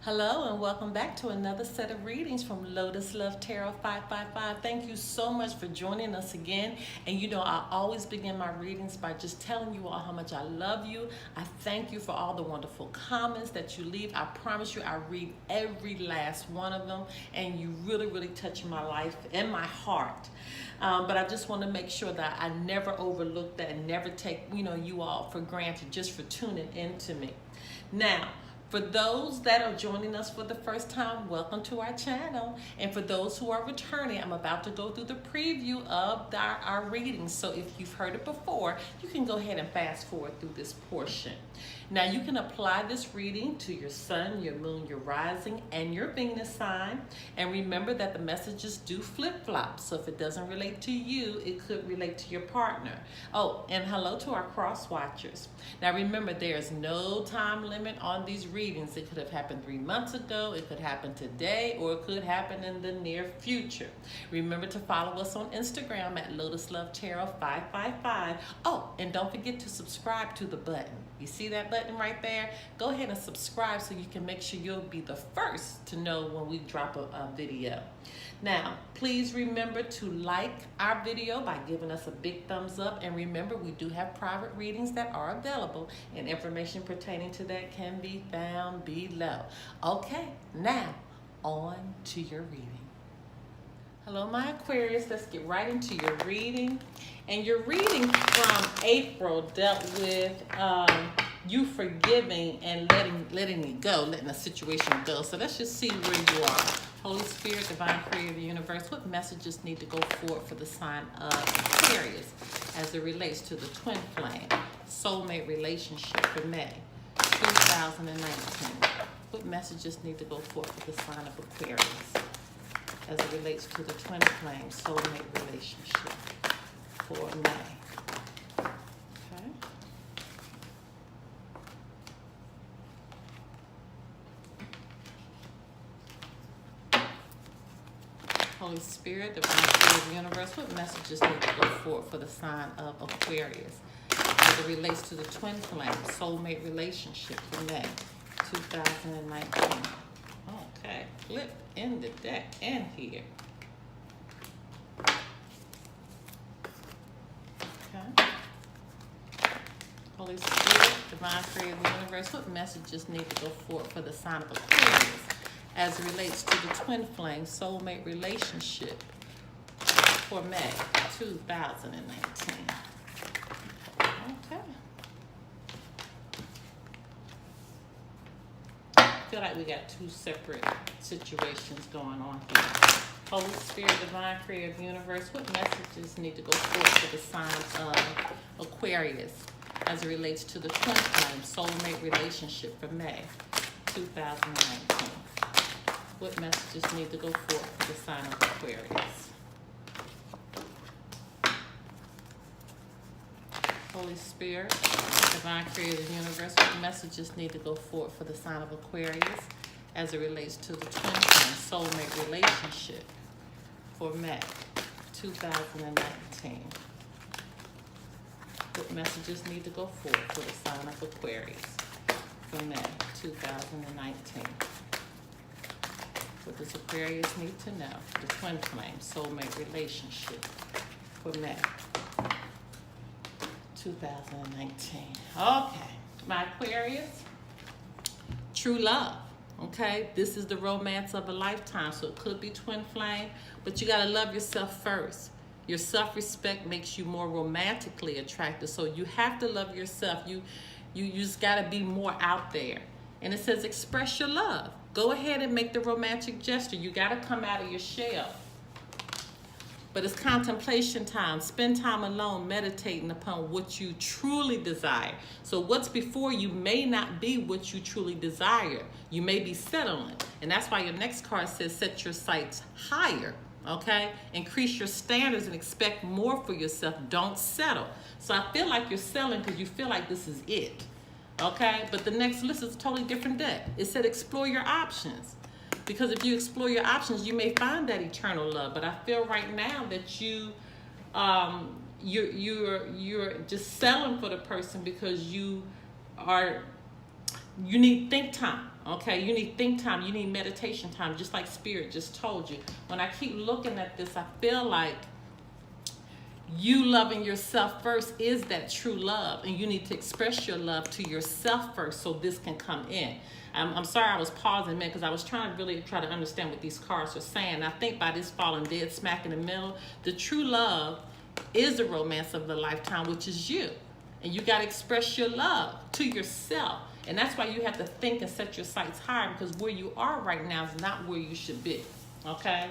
Hello and welcome back to another set of readings from Lotus Love Tarot 555. Thank you so much for joining us again. And you know, I always begin my readings by just telling you all how much I love you. I thank you for all the wonderful comments that you leave. I promise you I read every last one of them, and you really touch my life and my heart. But I just want to make sure that I never overlook that and never take, you all for granted just for tuning in to me. Now, for those that are joining us for the first time, welcome to our channel. And for those who are returning, I'm about to go through the preview of our readings. So if you've heard it before, you can go ahead and fast forward through this portion. Now you can apply this reading to your sun, your moon, your rising, and your Venus sign. And remember that the messages do flip-flop. So if it doesn't relate to you, it could relate to your partner. Oh, and hello to our cross watchers. Now remember, there's no time limit on these readings. It could have happened 3 months ago, it could happen today, or it could happen in the near future. Remember to follow us on Instagram at Lotus Love Tarot 555. Oh, and don't forget to subscribe to the button. You see that button right there? Go ahead and subscribe so you can make sure you'll be the first to know when we drop a video. Now, please remember to like our video by giving us a big thumbs up. And remember, we do have private readings that are available, and information pertaining to that can be found below. Okay, now on to your reading. Hello, my Aquarius. Let's get right into your reading. And your reading from April dealt with you forgiving and letting it go, letting a situation go. So let's just see where you are. Holy Spirit, Divine Creator, Universe, what messages need to go forward for the sign of Aquarius as it relates to the twin flame soulmate relationship for May 2019? What messages need to go forward for the sign of Aquarius as it relates to the twin flame soulmate relationship for May? Okay. Holy Spirit, Divine Creator, Universe, what messages need to go forward for the sign of Aquarius as it relates to the twin flame soulmate relationship for May 2019? Okay, flip in the deck and here. Okay. Holy Spirit, Divine Creator, Universe, what messages need to go forward for the sign of Aquarius as it relates to the twin flame soulmate relationship for May 2019? Okay. I feel like we got two separate situations going on here. Holy Spirit, Divine Creator, Universe, what messages need to go forward for the sign of Aquarius as it relates to the twin flame soulmate relationship for May 2019? What messages need to go forward for the sign of Aquarius? Holy Spirit, Divine Creator, Universe, what messages need to go forward for the sign of Aquarius as it relates to the twin flame soulmate relationship for May 2019? What messages need to go forward for the sign of Aquarius for May 2019? What does Aquarius need to know? The twin flame soulmate relationship for May 2019. Okay, my Aquarius, true love. Okay, this is the romance of a lifetime. So it could be twin flame, but you got to love yourself first. Your self-respect makes you more romantically attractive. So you have to love yourself. You just got to be more out there. And it says express your love. Go ahead and make the romantic gesture. You got to come out of your shell. But it's contemplation time. Spend time alone meditating upon what you truly desire. So what's before you may not be what you truly desire. You may be settling. And that's why your next card says set your sights higher. Okay? Increase your standards and expect more for yourself. Don't settle. So I feel like you're settling because you feel like this is it. Okay? But the next list is a totally different deck. It said explore your options. Because if you explore your options, you may find that eternal love. But I feel right now that you're just settling for the person because you need think time. Okay, you need think time, you need meditation time, just like Spirit just told you. When I keep looking at this, I feel like you loving yourself first is that true love, and you need to express your love to yourself first so this can come in. I'm sorry I was pausing, man, because I was trying to really try to understand what these cards are saying. I think by this falling dead smack in the middle, the true love is the romance of the lifetime, which is you. And you got to express your love to yourself. And that's why you have to think and set your sights higher, because where you are right now is not where you should be. Okay?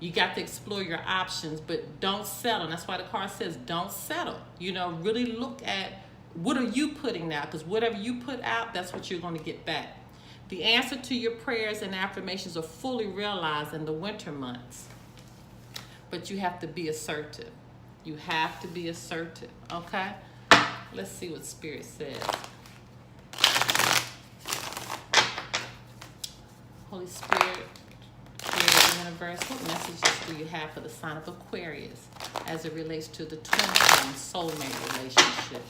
You got to explore your options, but don't settle. And that's why the card says don't settle. You know, really look at what are you putting out, because whatever you put out, that's what you're going to get back. The answer to your prayers and affirmations are fully realized in the winter months. But you have to be assertive. You have to be assertive, okay? Let's see what Spirit says. Holy Spirit, Universe, what messages do you have for the sign of Aquarius as it relates to the twin flame soulmate relationship?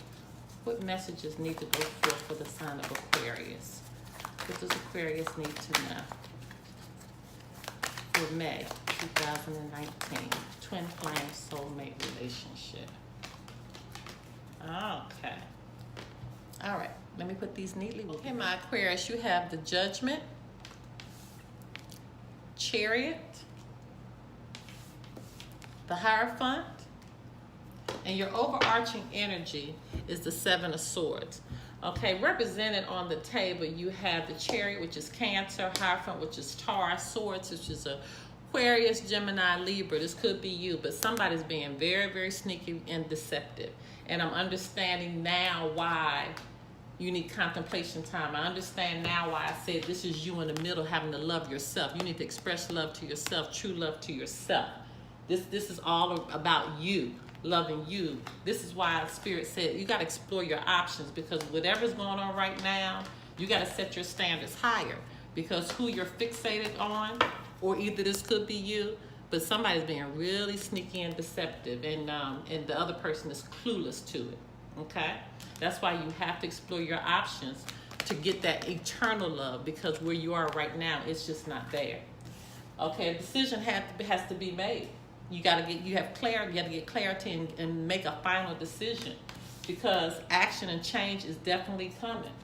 What messages need to go forth for the sign of Aquarius? What does Aquarius need to know for May 2019? Twin flame soulmate relationship. Okay. All right. Let me put these neatly. Okay, my Aquarius, you have the Judgment, Chariot, the Hierophant, and your overarching energy is the Seven of Swords. Okay, represented on the table, you have the Chariot, which is Cancer, Hierophant, which is Taurus, Swords, which is Aquarius, Gemini, Libra. This could be you, but somebody's being very, very sneaky and deceptive. And I'm understanding now why you need contemplation time. I understand now why I said this is you in the middle having to love yourself. You need to express love to yourself, true love to yourself. This is all about you, loving you. This is why Spirit said you got to explore your options, because whatever's going on right now, you got to set your standards higher, because who you're fixated on, or either this could be you, but somebody's being really sneaky and deceptive, and the other person is clueless to it, okay? That's why you have to explore your options to get that eternal love, because where you are right now, it's just not there. Okay, a decision has to be made. You have clarity, you got to get clarity and make a final decision, because action and change is definitely coming.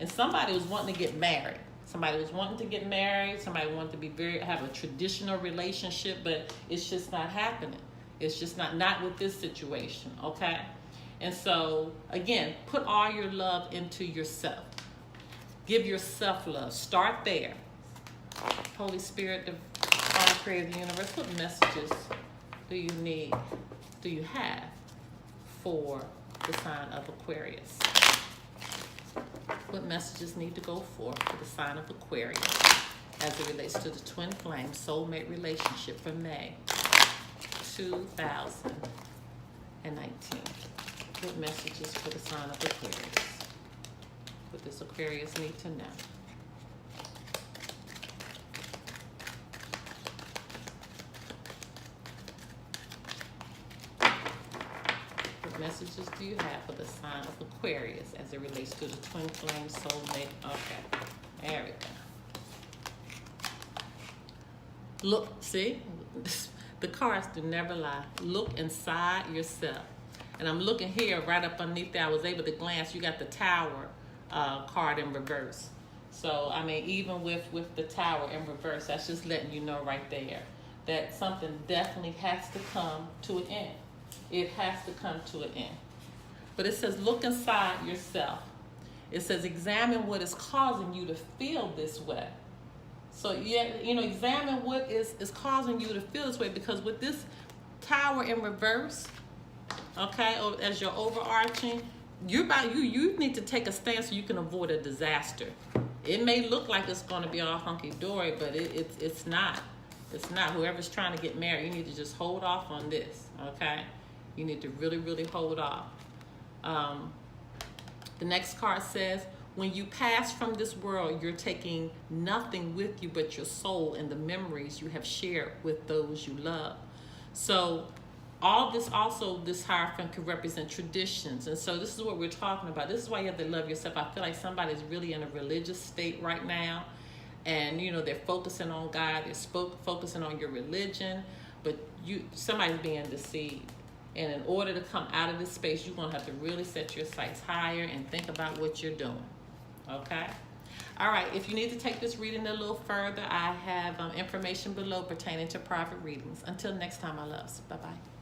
And somebody was wanting to get married. Somebody was wanting to get married. Somebody wanted to have a traditional relationship, but it's just not happening. It's just not with this situation, okay? And so, again, put all your love into yourself. Give yourself love. Start there. Holy Spirit, the Creator of the universe, what messages do you have for the sign of Aquarius? What messages need to go forth for the sign of Aquarius as it relates to the twin flame soulmate relationship for May 2019? What messages for the sign of Aquarius? What does Aquarius need to know? What messages do you have for the sign of Aquarius as it relates to the twin flame soulmate? Okay, there we go. Look, see? The cards do never lie. Look inside yourself. And I'm looking here, right up underneath there, I was able to glance. You got the Tower card in reverse. So, I mean, even with the Tower in reverse, that's just letting you know right there that something definitely has to come to an end. It has to come to an end. But it says, look inside yourself. It says, examine what is causing you to feel this way. So, yeah, examine what is causing you to feel this way, because with this Tower in reverse, okay, or as your overarching, you need to take a stance so you can avoid a disaster. It may look like it's going to be all hunky-dory, but it's not. It's not. Whoever's trying to get married, you need to just hold off on this, okay? You need to really, really hold off. The next card says, when you pass from this world, you're taking nothing with you but your soul and the memories you have shared with those you love. So all this also, this Hierophant could represent traditions. And so this is what we're talking about. This is why you have to love yourself. I feel like somebody's really in a religious state right now, and they're focusing on God, they're focusing on your religion, but somebody's being deceived. And in order to come out of this space, you're going to have to really set your sights higher and think about what you're doing. Okay? All right, if you need to take this reading a little further, I have information below pertaining to private readings. Until next time, my loves. Bye-bye.